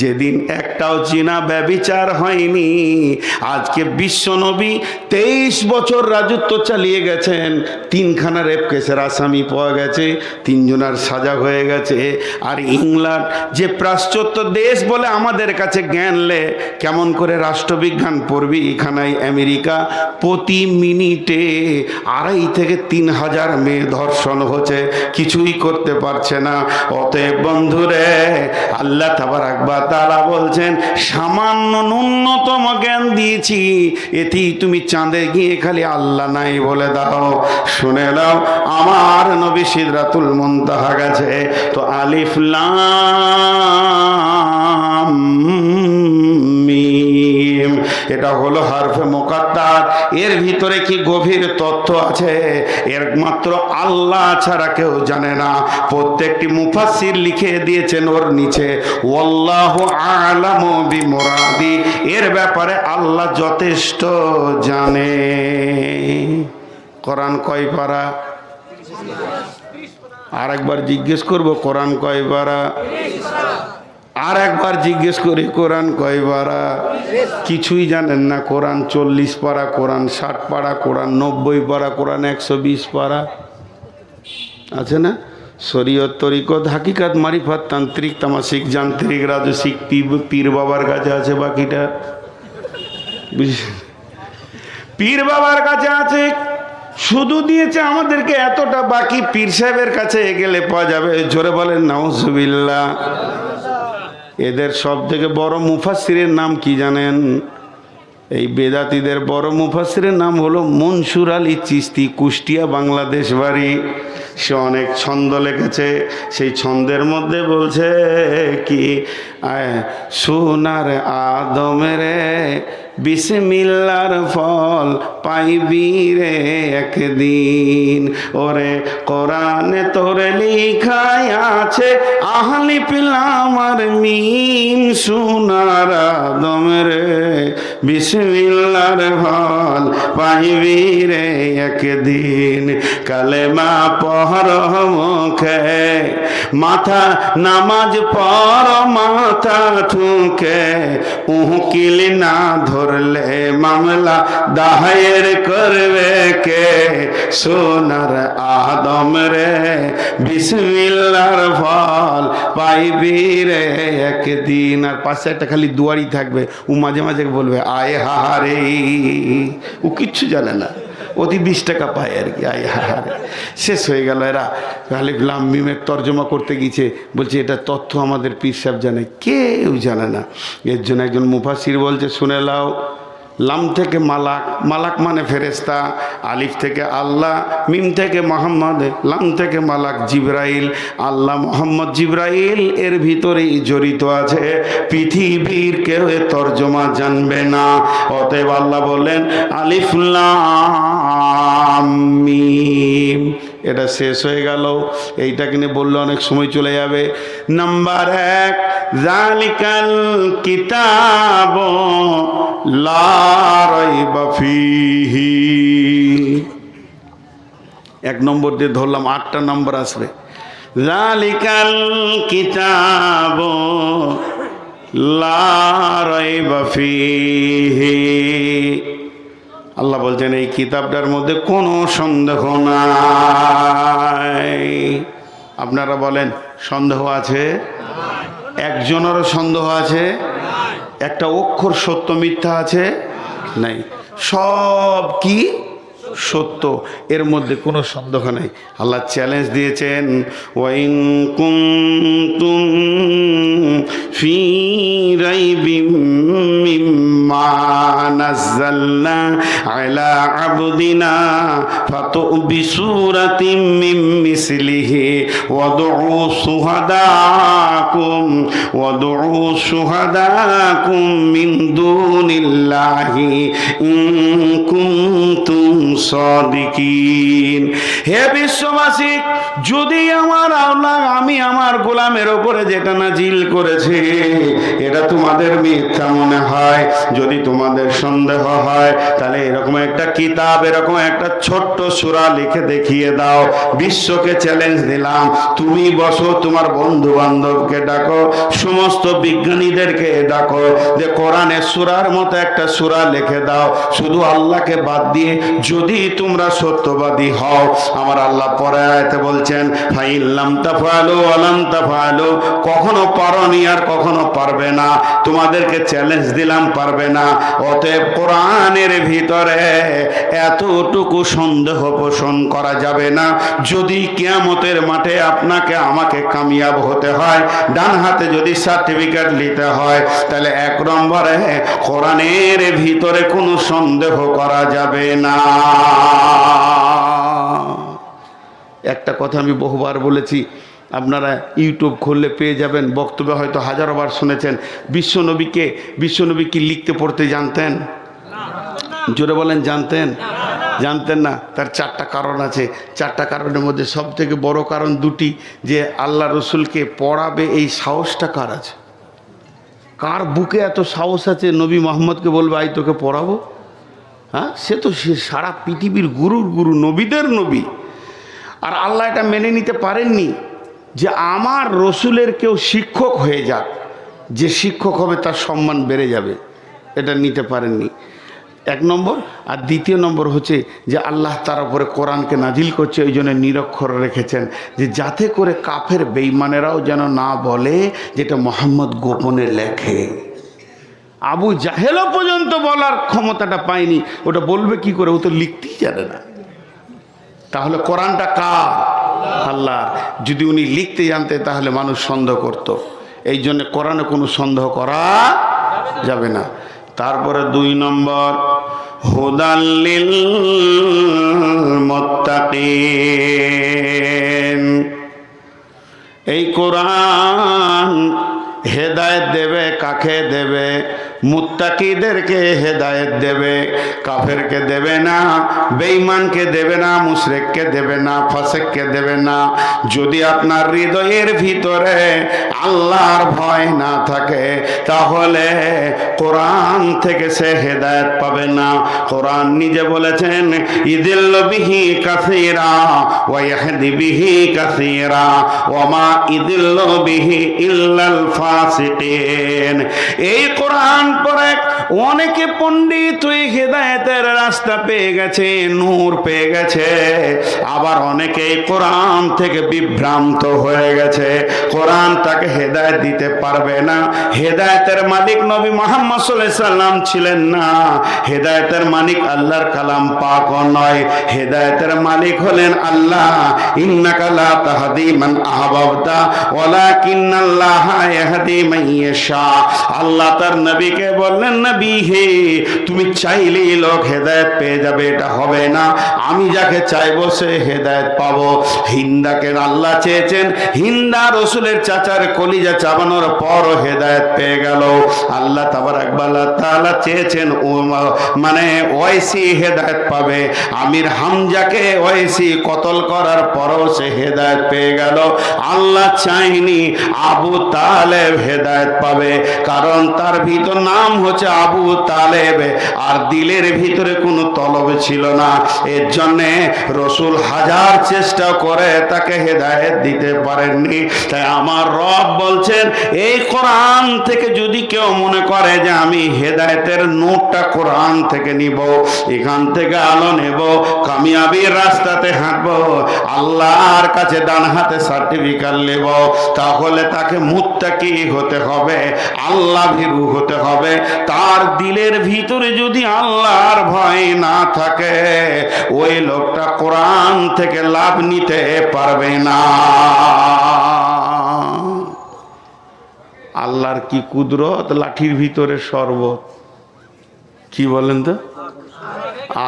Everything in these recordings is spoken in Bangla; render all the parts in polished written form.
যেদিন একটাও জিনা ব্যভিচার হয়নি, আজকে বিশ্বনবী 23 বছর রাজত্ব চালিয়ে গেছেন, 3খানা রেপ কেসের আসামি পাওয়া গেছে, 3 জনের সাজা হয়ে গেছে। আর ইংল্যান্ড যে পাশ্চাত্য দেশ বলে আমাদের কাছে জ্ঞান লে, কেমন করে রাষ্ট্রবিজ্ঞান পড়বি এখানায় আমেরিকা প্রতি মিনিটে 2.5 থেকে 3 হাজার মেয়ে ধর্ষণ হচ্ছে, কিছুই করতে পারছে না। অতএব বন্ধুরে, আল্লাহ তাবারাক ওয়া তাআলা বলছেন সামান্য ন্যূনতম জ্ঞান দিয়েছি, এতেই তুমি চাঁদে গিয়ে খালি আল্লাহ নাই বলে দাও। শুনে নাও, আমার নবী সিদরাতুল মুনতাহা গেছে, তো আলিফ লাম মিম, এটা হলো হরফে মুকাদ্দার। এর ভিতরে কি গভীর তথ্য আছে এর মাত্র আল্লাহ ছাড়া কেউ জানে না। প্রত্যেকটি মুফাসসির লিখে দিয়েছেন ওর নিচে ওয়াল্লাহু আ'লামু বিমুরাদি, এর ব্যাপারে আল্লাহ যথেষ্ট জানে। কোরআন কয় পারা? আর একবার জিজ্ঞেস করব, কোরআন কয় পারা? আর একবার জিজ্ঞেস করি, কোরআন কয় পারা? কিছুই জানেন না। কোরআন 40 পারা, কোরআন 60 পারা, কোরআন 90 পারা, কোরআন 120 পারা আছে না? শরীয়ত, তরিকত, হাকিকাত, মারিফাত, তান্ত্রিক, তামাসিক, যান্ত্রিক, রাজসিক, পীর বাবার কাছে আছে বাকিটা। পীর বাবার কাছে আছে, শুধু দিয়েছে আমাদেরকে এতটা, বাকি পীর সাহেবের কাছে গেলে পাওয়া যাবে। জোরে বলেন নাউজুবিল্লাহ। এদের সব থেকে বড় মুফাসসিরের নাম কি জানেন? এই বেদাতীদের বড় মুফাসসিরের নাম হলো মনসুর আলী চিশতি, কুষ্টিয়া, বাংলাদেশ বাড়ি। সে অনেক ছন্দ লিখেছে, সেই ছন্দের মধ্যে বলছে কি, সোনার আদমের বিসমিল্লার ফল পাইবি রে একদিন, ওরে কোরআনে তোর লেখায় আছে আহলি পিলামার মিম, সোনার আদমের বিসমিল্লার ফল পাইবি রে একদিন, কালেমা পড় মুখে, মাথা নামাজ পড় মাথা ঠুকে, উকিল না ধরলে মামলা দায়ের করবে কে, সোনার আদম রে বিসমিল্লাহর ফল পাইবি রে একদিন। আর পাশে একটা খালি দুয়ারি থাকবে, ও মাঝে মাঝে বলবে আয় হারে, ও কিচ্ছু জানে না, অতি 20 টাকা পায় আর কি, আয় হারে। শেষ হয়ে গেল। এরা আলিফ লাম মিমের তর্জমা করতে গিয়েছে, বলছে এটা তথ্য আমাদের পীর সাহেব জানে, কেউ জানে না। এর জন্য একজন মুফাসসির বলছে, শুনে লাও, লাম থেকে মালাক, মালাক মানে ফেরেশতা, আলিফ থেকে আল্লাহ, মিম থেকে মোহাম্মদ, লাম থেকে মালাক জিবরাইল, আল্লাহ মোহাম্মদ জিবরাইল এর ভিতরেই জড়িত আছে। পৃথিবীর কেউ তর্জমা জানবে না। অতএব আল্লাহ বললেন আলিফ লাম মিম। এটা শেষ হয়ে গেল। এইটা কিনে বললে অনেক সময় চলে যাবে। নাম্বার 1, যালিকাল কিতাব লা রাইবা ফিহি। 1 নম্বর দিয়ে ধরলাম, 8টা নম্বর আসবে। যালিকাল কিতাব লা রাইবা ফিহি। আল্লাহ বলছেন এই কিতাবটার মধ্যে কোনো সন্দেহ নাই। আপনারা বলেন সন্দেহ আছে? একজনেরও সন্দেহ আছে? একটা অক্ষর সত্য মিথ্যা আছে? নাই, সব কি সত্য, এর মধ্যে কোনো সন্দেহ নাই। আল্লাহ চ্যালেঞ্জ দিয়েছেন, ওয়াইন কুনতুম ফি রাইবিম মিম্মা নাযালনা আলা আবদিনা ফাতু বিসূরাতিম মিন মিসলিহি ওয়াদউ শুহাদাকুম মিন দুনিল্লাহি ইন কুনতুম সাদিকিন। হে বিশ্ববাসী, যদি আমার আল্লাহ আমি আমার গোলামের ওপরে যেটা নাজিল করেছে এর এটা তোমাদের মিথ্যা মনে হয়, যদি তোমাদের সন্দেহ হয় তাহলে এরকম একটা কিতাব, এরকম একটা ছোট্ট সূরা লিখে দেখিয়ে দাও। বিশ্বকে চ্যালেঞ্জ দিলাম, তুমি বসো, তোমার বন্ধু বান্ধবকে ডাকো, সমস্ত বিজ্ঞানীদেরকে ডাকো, যে কোরআনের সূরার মতো একটা সূরা লিখে দাও, শুধু আল্লাহকে বাদ দিয়ে, যদি তোমরা সত্যবাদী হও। আমার আল্লাহ পরে আয়াতে বলছেন, ফাইল্লাম তাফআলু ওয়া লাম তাফআলু, কখনো পারোনি আর কখনো পারবে না, তোমাদেরকে চ্যালেঞ্জ দিলাম, পারবে না। অতএব কোরআনের ভিতরে এতটুকু সন্দেহ পোষণ করা যাবে না। যদি কিয়ামতের মাঠে আপনাকে আমাকে কামিয়াব হতে হয়, ডান হাতে যদি সার্টিফিকেট নিতে হয়, তাহলে 1 নম্বরে কোরআনের ভিতরে কোনো সন্দেহ করা যাবে না। একটা কথা আমি বহুবার বলেছি, আপনারা ইউটিউব খুললে পেয়ে যাবেন, বক্তব্য হয়তো হাজারোবার শুনেছেন। বিশ্বনবী কি লিখতে পড়তে জানতেন? জোরে বলেন, জানতেন? জানতেন না। তার 4টা কারণ আছে। 4টা কারণের মধ্যে সব থেকে বড় কারণ 2টি, যে আল্লাহ রসুলকে পড়াবে এই সাহসটা কার আছে? কার বুকে এত সাহস আছে নবী মোহাম্মদকে বলবে আই তোকে পড়াবো? হ্যাঁ, সে তো সে সারা পৃথিবীর গুরুর গুরু, নবীদের নবী। আর আল্লাহ এটা মেনে নিতে পারেননি যে আমার রসুলের কেউ শিক্ষক হয়ে যাক, যে শিক্ষক হবে তার সম্মান বেড়ে যাবে, এটা নিতে পারেননি। 1 নম্বর। আর 2য় নম্বর হচ্ছে যে আল্লাহ তার উপরে কোরআনকে নাজিল করছে, ওই জন্য নিরক্ষর রেখেছেন, যে যাতে করে কাফের বেঈমানেরাও যেন না বলে যেটা মোহাম্মদ গোপনে লেখে। আবু জাহেলও পর্যন্ত বলার ক্ষমতাটা পায়নি, ওটা বলবে কি করে? ও তো লিখতেই জানে না। তাহলে কোরআনটা কার? আল্লাহর। যদি উনি লিখতে জানতে তাহলে মানুষ সন্দেহ করত। এই জন্য কোরআনে কোনো সন্দেহ করা যাবে না। তারপরে 2 নম্বর, হুদাল্লিল মুত্তাকিন। এই কোরআন হেদায়েত দেবে, কাকে দেবে? মুত্তাকিদেরকে হেদায়েত দেবে, কাফেরকে দেবে না, বেঈমানকে দেবে না, মুশরিককে দেবে না, ফাসিককে দেবে না। যদি আপনার হৃদয়ের ভিতরে আল্লাহর ভয় না থাকে তাহলে কোরআন থেকে সে হেদায়েত পাবে না। কোরআন নিজে বলেছেন, ইদিল্লু বিহি কাসীরা ওয়া ইয়াহদি বিহি কাসীরা ওয়া মা ইদিল্লু বিহি ইল্লাল ফাসিকিন। এই কোরআন পরে অনেকে পণ্ডিত হয়ে হেদায়েতের রাস্তা পেয়ে গেছে, নূর পেয়ে গেছে, আবার অনেকে কোরআন থেকে বিভ্রান্ত হয়ে গেছে। কোরআন তাকে হেদায়েত দিতে পারবে না। হেদায়েতের মালিক নবী মুহাম্মদ সাল্লাল্লাহু আলাইহি সাল্লাম ছিলেন না। হেদায়েতের মালিক আল্লাহর কালাম পাক নয়, হেদায়েতের মালিক হলেন আল্লাহ। ইন্নাকা লা তাহদি মান আহবাবতা ওয়ালাকিন্নাল্লাহা ইয়াহদি মান ইয়াশা। আল্লাহ তার নবীকে বললেন, নবী হে, তুমি চাইলেই লোক হেদায়েত পেয়ে যাবে, এটা হবে না। আমি যাকে চাইবো সে হেদায়েত পাবো। হিন্দাকে আল্লাহ চেয়েছেন, হিন্দা রসুলের চাচার কলিজা চাবানোর পর হেদায়েত পেয়ে গেল। আল্লাহ তাবারাক ওয়া তাআলা চেয়েছেন মানে ওয়াইসি হেদায়েত পাবে। আমির হামজাকে ওয়াইসি কতল করার পরও সে হেদায়েত পেয়ে গেল। আল্লাহ চাইনি আবু তালেব হেদায়েত পাবে, কারণ তার ভিতর নাম হচ্ছে আবু তালেব, আর দিলের ভিতরে কোনো তলব ছিল না। এর জন্যে রসুল হাজার চেষ্টা করে তাকে হেদায়েত দিতে পারেননি। তাই আমার রব বলছেন, এই কোরআন থেকে যদি কেউ মনে করে যে আমি হেদায়েতের নোটটা কোরআন থেকে নিব, এখান থেকে আলো নেব, কামিয়াবির রাস্তাতে হাঁটবো, আল্লাহর কাছে ডান হাতে সার্টিফিকেট নেব, তাহলে তাকে মুত্তাকি হতে হবে, আল্লাহ ভীরু হতে হবে। তার দিলের ভিতরে যদি আল্লাহর ভয় না থাকে, ওই লোকটা কোরআন থেকে লাভ নিতে পারবে না। আল্লাহর কি কুদরত, লাঠির ভিতরে শরবত। কি বলেন তো?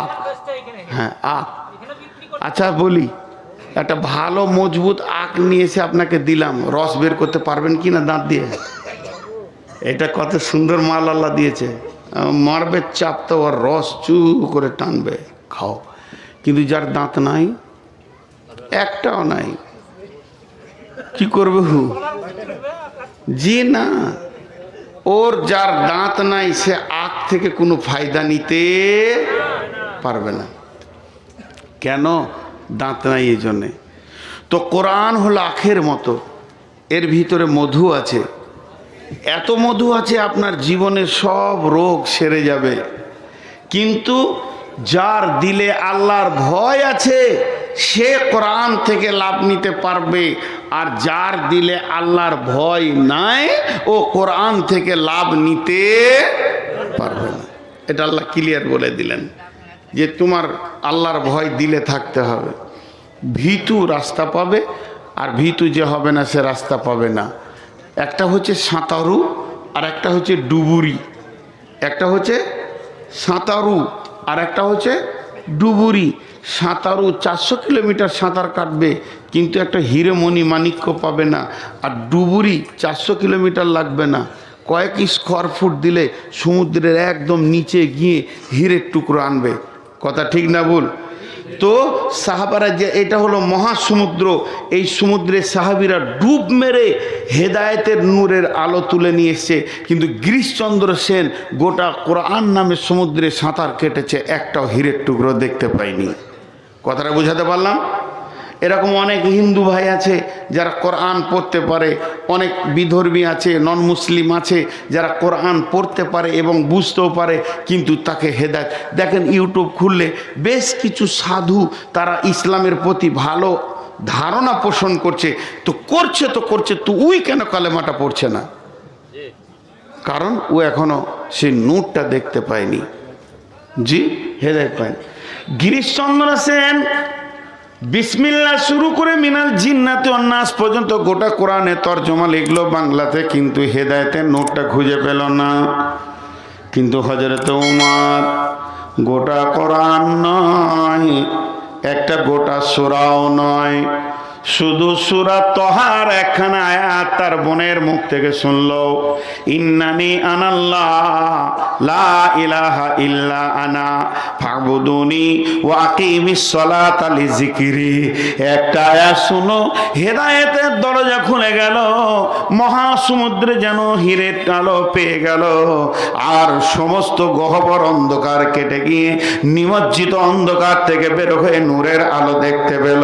আখ। হ্যাঁ, আখ। আচ্ছা বলি, একটা ভালো মজবুত আখ নিয়ে এসে আপনাকে দিলাম, রস বের করতে পারবেন কি না দাঁত দিয়ে? এটা কত সুন্দর মাল আল্লাহ দিয়েছে। মারবে চাপ তো ওর রস চু করে টানবে, খাও। কিন্তু যার দাঁত নাই, একটাও নাই, কি করবে? জি না, ওর যার দাঁত নাই সে আখ থেকে কোনো ফায়দা নিতে পারবে না। কেন? দাঁত নাই এই জন্যে। তো কোরআন হলো আখের মতো, এর ভিতরে মধু আছে, এত মধু আছে আপনার জীবনের সব রোগ সেরে যাবে। কিন্তু যার দিলে আল্লাহর ভয় আছে সে কোরআন থেকে লাভ নিতে পারবে, আর যার দিলে আল্লাহর ভয় নাই ও কোরআন থেকে লাভ নিতে পারবে না। এটা আল্লাহ ক্লিয়ার বলে দিলেন যে তোমার আল্লাহর ভয় দিলে থাকতে হবে। ভীতু রাস্তা পাবে, আর ভীতু যে হবে না সে রাস্তা পাবে না। একটা হচ্ছে সাঁতারু আর একটা হচ্ছে ডুবুরি। একটা হচ্ছে সাঁতারু আর একটা হচ্ছে ডুবুরি। সাঁতারু 400 কিলোমিটার সাঁতার কাটবে কিন্তু একটা হিরেমণি মাণিক্য পাবে না, আর ডুবুরি 400 কিলোমিটার লাগবে না, কয়েক স্কোয়ার ফুট দিলে সমুদ্রের একদম নিচে গিয়ে হীরের টুকরো আনবে। কথা ঠিক না ভুল? তো সাহাবারা যে এটা হলো মহাসমুদ্র, এই সমুদ্রে সাহাবিরা ডুব মেরে হেদায়েতের নূরের আলো তুলে নিয়ে এসছে। কিন্তু গিরিশচন্দ্র সেন গোটা কোরআন নামে সমুদ্রে সাঁতার কেটেছে, একটাও হীরের টুকরো দেখতে পায়নি। কথাটা বোঝাতে পারলাম? এরকম অনেক হিন্দু ভাই আছে যারা কোরআন পড়তে পারে, অনেক বিধর্মী আছে, নন মুসলিম আছে যারা কোরআন পড়তে পারে এবং বুঝতেও পারে, কিন্তু তাকে হেদায়েত। দেখেন ইউটিউব খুললে বেশ কিছু সাধু তারা ইসলামের প্রতি ভালো ধারণা পোষণ করছে, তো করছে তো ওই কেন কালেমাটা পড়ছে না? কারণ ও এখনো সেই নূরটা দেখতে পায়নি। জি, হেদায়েত পায়নি। গিরিশচন্দ্র সেন বিসমিল্লাহ শুরু করে মিনাল জিন্নাতি ওয়ান নাস পর্যন্ত গোটা কোরআনে তরজমা লিখলো বাংলাতে, কিন্তু হেদায়েতের নোটটা খুঁজে পেল না। কিন্তু হযরত ওমর গোটা কোরআন নয়, একটা গোটা সূরাও নয়, শুধু সূরা তহার একখানা আয়াত তার বোনের মুখ থেকে শুনলো, ইন্নানি আনাল্লাহ লা ইলাহা ইল্লা আনা ফাবুদুনি ওয়া আকিমিস সালাতা লিযিকরি। একটা আয়াত শুনো, হেদায়েতের দরজা খুলে গেল, মহাসমুদ্রে যেন হীরের আলো পেয়ে গেল, আর সমস্ত গহ্বর অন্ধকার কেটে গিয়ে নিমজ্জিত অন্ধকার থেকে বের হয়ে নূরের আলো দেখতে পেল,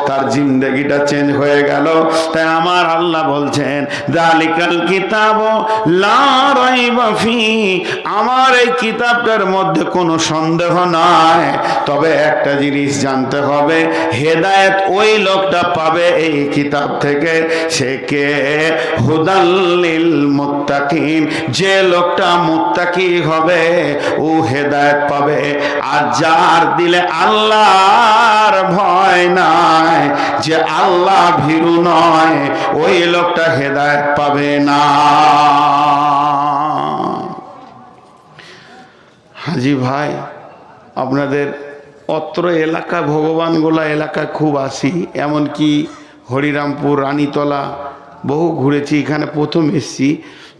তার জিন্দেগি চেঞ্জ হয়ে গেল। তাই আমার আল্লাহ বলছেন যালিকাল কিতাব লা রাইবা ফি, আমার এই কিতাবটার মধ্যে কোনো সন্দেহ নাই। তবে একটা জিনিস জানতে হবে, হেদায়েত ওই লোকটা পাবে এই কিতাব থেকে, সে কে? হুদাল লিল মুত্তাকিন, যে লোকটা মুত্তাকি হবে ও হেদায়েত পাবে। আর যার দিলে আল্লাহর ভয় নাই, যে আল্লাহ ভীরু নয়, ওই লোকটা হেদায়েত পাবে না। হাজি ভাই, আপনাদের অত্র এলাকা ভগবানগোলা এলাকায় খুব আসি, এমনকি হরিরামপুর, রানীতলা বহু ঘুরেছি। এখানে প্রথম এসছি,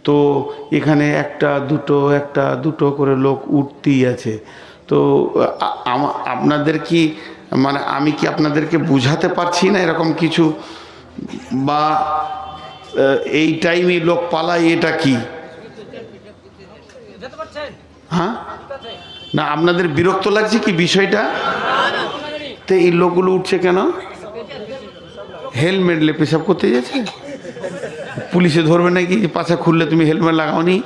তো এখানে একটা দুটো করে লোক উঠতেই আছে। তো আপনাদের কি মানে আমি কি আপনাদেরকে বুঝাতে পারছি না এরকম কিছু, বা এই টাইমে লোক পালায়, এটা কি? হ্যাঁ না, আপনাদের বিরক্ত লাগছে কি বিষয়টা? তো এই লোকগুলো উঠছে কেন? হেলমেট লে পেশাব করতে যাচ্ছে, পুলিশে ধরবে নাকি পাছা খুললে তুমি হেলমেট লাগাওনি?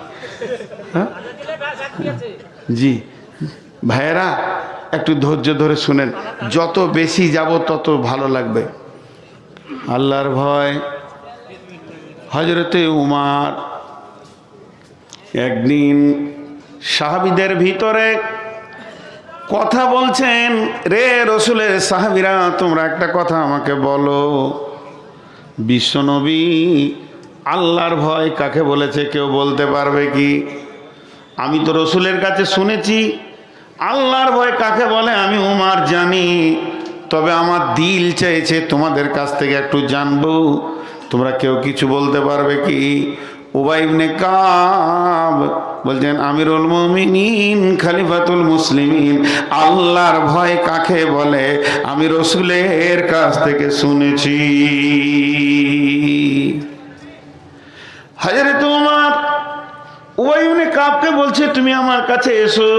হ্যাঁ জি ভাইয়েরা, একটু ধৈর্য ধরে শুনেন, যত বেশি যাব তত ভালো লাগবে। আল্লাহর ভয়। হযরতে উমর একদিন সাহাবীদের ভিতরে কথা বলছেন, রে রসুলের সাহাবীরা, তোমরা একটা কথা আমাকে বলো, বিশ্বনবী আল্লাহর ভয় কাকে বলেছে কেউ বলতে পারবে কি? আমি তো রসুলের কাছে শুনেছি আল্লাহর ভয় কাকে বলে, আমি উমর জানি, তবে আমার দিল চাইছে তোমাদের কাছ থেকে একটু জানবো, তোমরা কেউ কিছু বলতে পারবে কি? উবাই ইবনে কাব বলছেন, আমিরুল মুমিনিন, খলিফাতুল মুসলিমিন, আল্লাহর ভয় কাকে বলে আমি রসুলের কাছ থেকে শুনেছি। হযরত উমর উবাই ইবনে কাবকে বলছে তুমি আমার কাছে এসো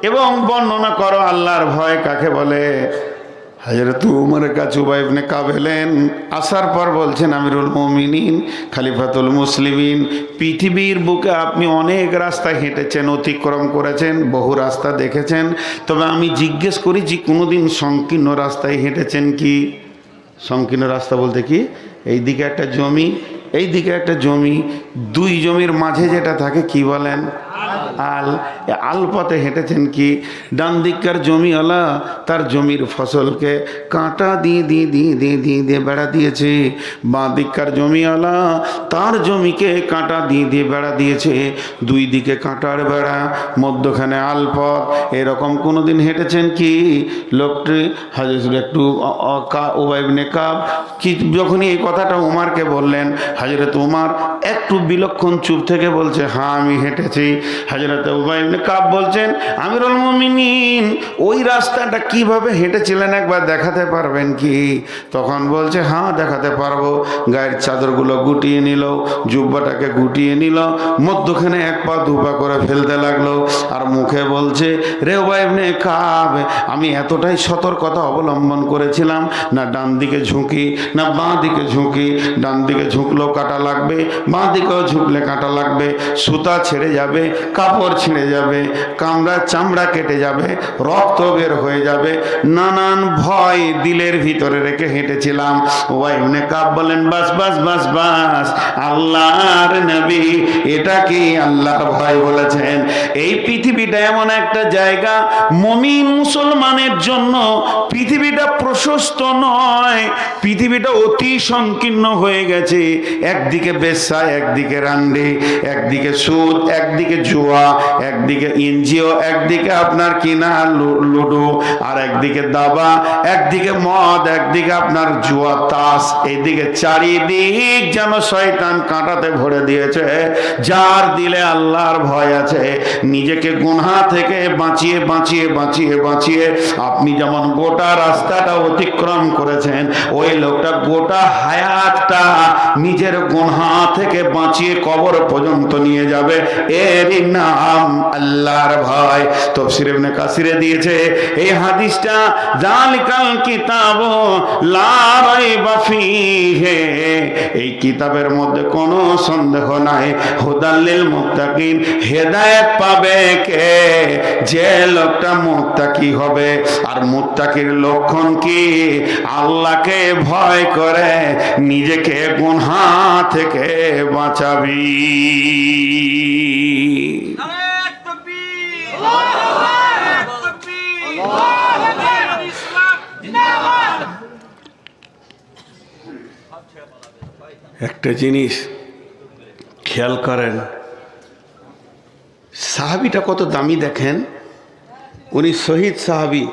এবং বর্ণনা করো আল্লাহর ভয় কাকে বলে। হযরত উমরের কাছে উবাই ইবনে কাব এলেন, আসার পর বলছেন আমিরুল মুমিনিন, খলিফাতুল মুসলিমিন, পৃথিবীর বুকে আপনি অনেক রাস্তা হেঁটেছেন, অতিক্রম করেছেন, বহু রাস্তা দেখেছেন, তবে আমি জিজ্ঞেস করি যে কোনোদিন সংকীর্ণ রাস্তায় হেঁটেছেন কি? সংকীর্ণ রাস্তা বলতে কি? এই দিকে একটা জমি, এই দিকে একটা জমি, দুই জমির মাঝে যেটা থাকে কি বলেন? আল। আল পথে হেঁটেছেন কি? ডান দিককার জমিওয়ালা তার জমির ফসলকে কাঁটা দিয়ে দিয়ে দিয়ে দিয়ে দিয়ে দিয়ে বেড়া দিয়েছে, বাঁ দিককার জমিওয়ালা তার জমিকে কাঁটা দিয়ে দিয়ে বেড়া দিয়েছে, দুই দিকে কাঁটার বেড়া, মধ্যখানে আল পথ। এরকম কোনোদিন হেঁটেছেন কি? লোকটি হাজরত একটু উবাই ইবনে কাব কি যখনই এই কথাটা উমারকে বললেন, হযরত উমার একটু বিলক্ষণ চুপ থেকে বলছে হ্যাঁ আমি হেঁটেছি। হযরত উবাই ইবনে কাব বলছেন আমিরুল মুমিনিন ওই রাস্তাটা কিভাবে হেঁটেছিলেন একবার দেখাতে পারবেন কি? তখন বলছে হ্যাঁ দেখাতে পারবো। গায়ের চাদরগুলো গুটিয়ে নিল, জুব্বাটাকে গুটিয়ে নিল, মধ্যখানে এক পা দু পা করে ফেলতে লাগলো, আর মুখে বলছে রে উবাই ইবনে কাব, আমি এতটাই সতর্কতা অবলম্বন করেছিলাম, না ডান দিকে ঝুঁকি না বাঁ দিকে ঝুঁকি, ডান দিকে ঝুঁকলেও কাঁটা লাগবে, বাঁ দিকেও ঝুঁকলে কাঁটা লাগবে, সুতা ছেড়ে যাবে, কাপড় ছিঁড়ে যাবে, কামড়া চামড়া কেটে যাবে, রক্ত বের হয়ে যাবে, নানান ভয় দিলের ভিতরে রেখে হেঁটেছিলাম। উবাই ইবনে কাব বলেন বাস বাস বাস বাস, আল্লাহর নবী এটা কি আল্লাহর ভয় বলেছেন? এই পৃথিবীটা এমন একটা জায়গা মুমিন মুসলমানের জন্য পৃথিবীটা প্রশস্ত নয়, পৃথিবীটা অতি সংকীর্ণ হয়ে গেছে। একদিকে বেশ্যা, একদিকে রান্ডি, একদিকে সুদ, একদিকে জুয়া, একদিকে এনজিও, একদিকে আপনার কিনা লুডো, আর একদিকে দাবা, একদিকে মদ, একদিকে আপনার জুয়া তাস, এইদিকে চারিদিক যেন শয়তান কাঁটাতে ভরে দিয়েছে। যার দিলে আল্লাহর ভয় আছে, নিজেকে গুনাহ থেকে বাঁচিয়ে বাঁচিয়ে বাঁচিয়ে বাঁচিয়ে আপনি যেমন গোটা রাস্তাটা অতিক্রম করেছেন, ওই লোকটা গোটা হায়াতটা নিজের গুনাহ থেকে বাঁচিয়ে কবর পর্যন্ত নিয়ে যাবে। এরই নাম আল্লাহর ভয়। তাফসীর ইবনে কাসিরে দিয়েছে এই হাদিসটা, যালিকাল কিতাব লা রাইবা ফীহি, এই কিতাবের মধ্যে কোনো সন্দেহ নাই, হুদাল লিল মুত্তাকিন, হেদায়েত পাবে কে? যে লোকটা মুত্তাকি হবে। আর মুত্তাকির লক্ষণ কি? আল্লাহকে ভয় করে নিজেকে গুনাহ থেকে বাঁচাবি। একটা জিনিস খেয়াল করেন, সাহাবিটা কত দামি দেখেন। উনি শহীদ সাহাবি,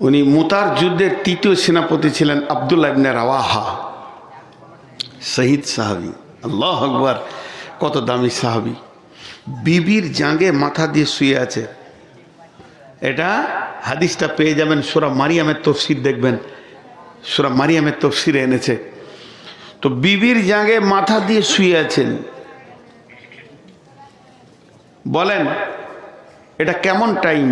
উনি মুতার যুদ্ধের তৃতীয় সেনাপতি ছিলেন, আব্দুল্লাহ ইবনে রাওয়াহা, শহীদ সাহাবি। আল্লাহু আকবার, কত দামি সাহাবি। বিবির জাঙ্গে মাথা দিয়ে শুয়ে আছে। এটা হাদিসটা পেয়ে যাবেন সূরা মারিয়ামের তাফসীর, দেখবেন সূরা মারিয়ামের তাফসীরে এনেছে। তো বিবির জাঙ্গে মাথা দিয়ে শুয়ে আছেন, বলেন এটা কেমন টাইম?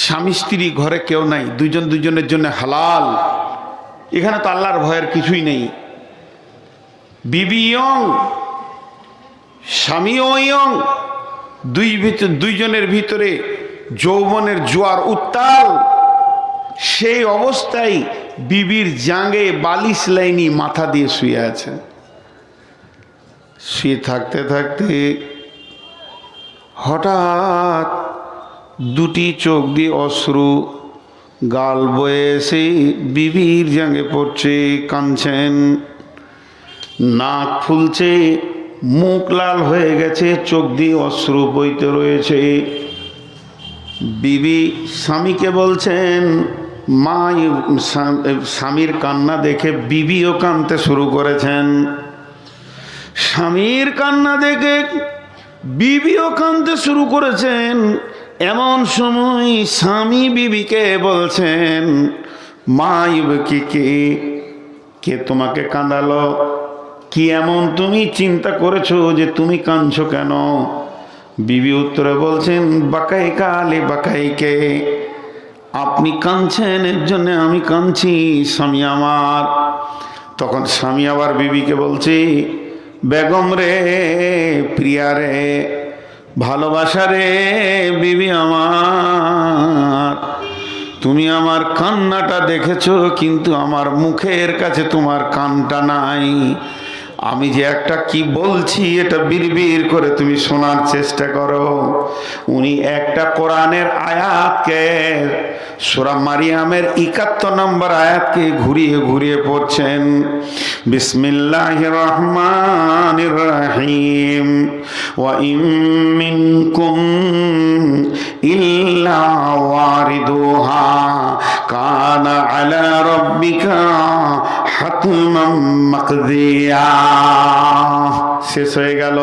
স্বামী স্ত্রী ঘরে কেউ নাই, দুইজন দুইজনের জন্য হালাল, এখানে তো আল্লাহর ভয়ের কিছুই নেই। বিবি ইয়ং, স্বামীও ইয়ং, দুইজনের ভিতরে যৌবনের জোয়ার উত্তাল। সেই অবস্থায় বিবির জাঙ্গে বালিশ লাইনি মাথা দিয়ে শুয়ে আছে। শুয়ে থাকতে থাকতে হঠাৎ দুটি চোখ দিয়ে অশ্রু গাল বয়ে এসে বিবির জাঙ্গে পড়ছে, কাঁদছেন, নাক ফুলছে, মুখ লাল হয়ে গেছে, চোখ দিয়ে অশ্রু বইতে রয়েছে। বিবি স্বামীকে বলছেন, মা স্বামীর কান্না দেখে বিবিও কাঁদতে শুরু করেছেন। স্বামীর কান্না দেখে বিবিও কাঁদতে শুরু করেছেন। এমন সময় স্বামী বিবিকে বলছেন, মা ইবকি, কে তোমাকে কাঁদালো? কি এমন তুমি চিন্তা করেছো যে তুমি কাঁদছো কেন? বিবি উত্তরে বলছেন, বাকাই কালে বাকাইকে, আপনি কাঁদছেন এর জন্য আমি কাঁদছি, স্বামী আমার। তখন স্বামী আবার বিবিকে বলছি, বেগম রে, প্রিয়া রে, ভালোবাসা রে বিবি আমার, তুমি আমার কান্নাটা দেখেছো, কিন্তু আমার মুখের কাছে তোমার কানটা নাই। আমি যে একটা কি বলছি এটা বিড়বিড় করে তুমি শোনার চেষ্টা করো। উনি একটা কোরআনের আয়াতকে, সূরা মারিয়ামের 71 নম্বর আয়াতকে ঘুরিয়ে ঘুরিয়ে পড়ছেন। বিসমিল্লাহির রহমানির রহিম, ওয়া ইম মিনকুম ইল্লা ওয়ারিদুহা কানা আলা রাব্বিকা হাতমান মাকদিয়া। শেষ হয়ে গেল।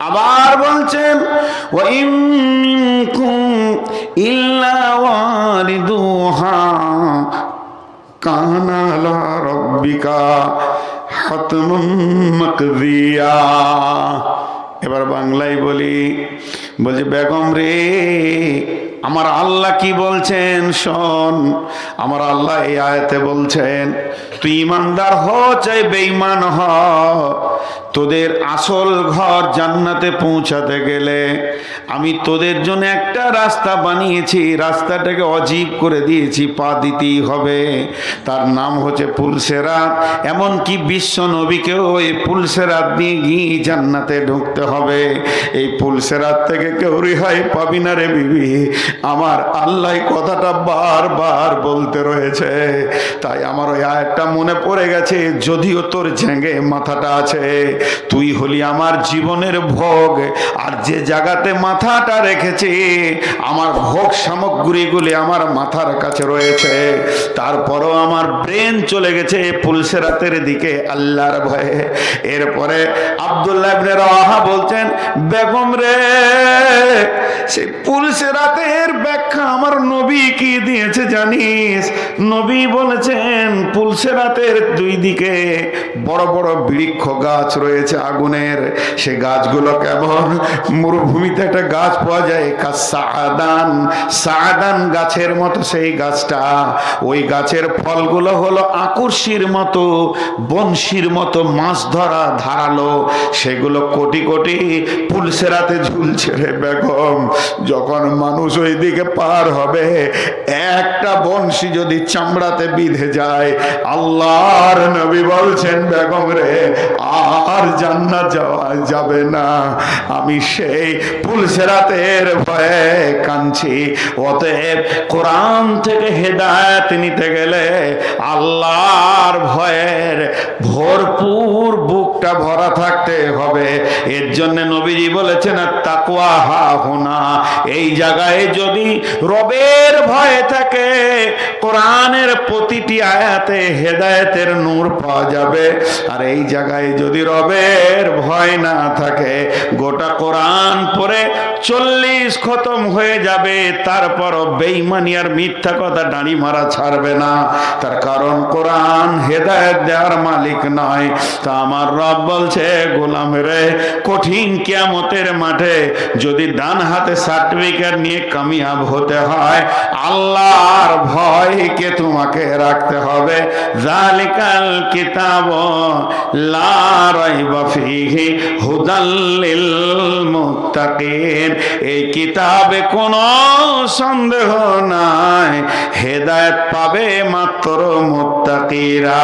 আবার বলছেন, ওয়া ইম মিনকুম ইল্লা ওয়ারিদুহা কানা আলা রাব্বিকা হাতমান মাকদিয়া। এবার বাংলায় বলি, বলছে বেগম রে, আমার আল্লাহ কি বলছেন শোন। আমার আল্লাহ এই আয়াতে বলছেন, তুই ইমানদার হ চাই বেঈমান হ, তোদের আসল ঘর জান্নাতে পৌঁছাতে গেলে আমি তোদের জন্য একটা রাস্তা বানিয়েছি, রাস্তাটাকে অজীব করে দিয়েছি, পা দিতেই হবে। তার নাম হচ্ছে পুলসেরাত। এমনকি বিশ্ব নবীকেও এই পুলসেরাত দিয়ে গিয়ে জান্নাতে ঢুকতে হবে। এই পুলসেরাত থেকে কেউ রেহাই পাবি না রে বিবি। আমার আল্লাহ কথাটা বারবার বলতে রয়েছে, তাই আমার ওই আয়াতটা মনে পড়ে গেছে। যদিও তোর ঝেঙ্গে মাথাটা আছে, তুই হলি আমার জীবনের ভোগ, আর যে জায়গাতে মাথাটা রেখেছে আমার ভোগ সামগ্রীগুলি আমার মাথার কাছে রয়েছে, তারপরও আমার ব্রেন চলে গেছে পুলসেরাতের দিকে আল্লাহর ভয়ে। এরপরে আব্দুল্লাহ ইবনে রাওয়াহা বলছেন, বেগম রে, সেই পুলসেরাতের ব্যাখ্যা আমার নবী কি দিয়েছে জানিস? নবী বলেছেন পুলসেরাতের দুই দিকে বড় বড় বৃক্ষ গাছ রয়েছে আগুনের। সে গাছগুলো কেমন? মরুভূমিতে একটা গাছ পাওয়া যায় কাসাদান, সাদান গাছের মতো সেই গাছটা। ওই গাছের ফলগুলো হলো আকর্ষির মতো, বংশীর মতো, মাছ ধরা ধারালো। সেগুলো কোটি কোটি পুলসেরাতে ঝুলছে রে বেগম। যখন মানুষ ওই দিকে পার হবে, একটা বংশী যদি চামড়াতে বিঁধে যায়, আল্লাহর নবী বলছেন বেগম রে, আর জান্নাত যাওয়া যাবে না। আমি সেই পুলসেরাতের ভয়ে কাঁদছি। অতএব কোরআন থেকে হেদায়েত নিতে গেলে আল্লাহর ভয়ের ভরপুর বুকটা ভরা থাকতে হবে। এর জন্য নবীজি বলেছেন, তাকওয়া হাহুনা, এই জায়গায় যদি রবের ভয় থাকে, কোরআনের প্রতিটি আয়াতে হেদায়েতের নূর পাওয়া যাবে। আর এই জায়গায় যদি রবের ভয় না থাকে, গোটা কোরআন পড়ে 40 খতম হয়ে যাবে, তারপরও বেঈমানি আর মিথ্যা কথা দাঁড়ি মারা ছাড়বে না। তার কারণ কোরআন হেদায়েত দেওয়ার মালিক নয়। তা আমার রব বলছে, গোলাম রে, কঠিন কিয়ামতের মাঠে যদি ডান হাতে সার্টিফিকেট নিয়ে কামিয়াব হতে হয়, আল্লাহর ভয়কে তোমাকে রাখতে হবে। যালিকাল কিতাব লা রাইবা ফীহি হুদাল লিল মুত্তাকিন, এই কিতাবে কোনো সন্দেহ নাই, হেদায়েত পাবে মাত্র মুত্তাকিরা।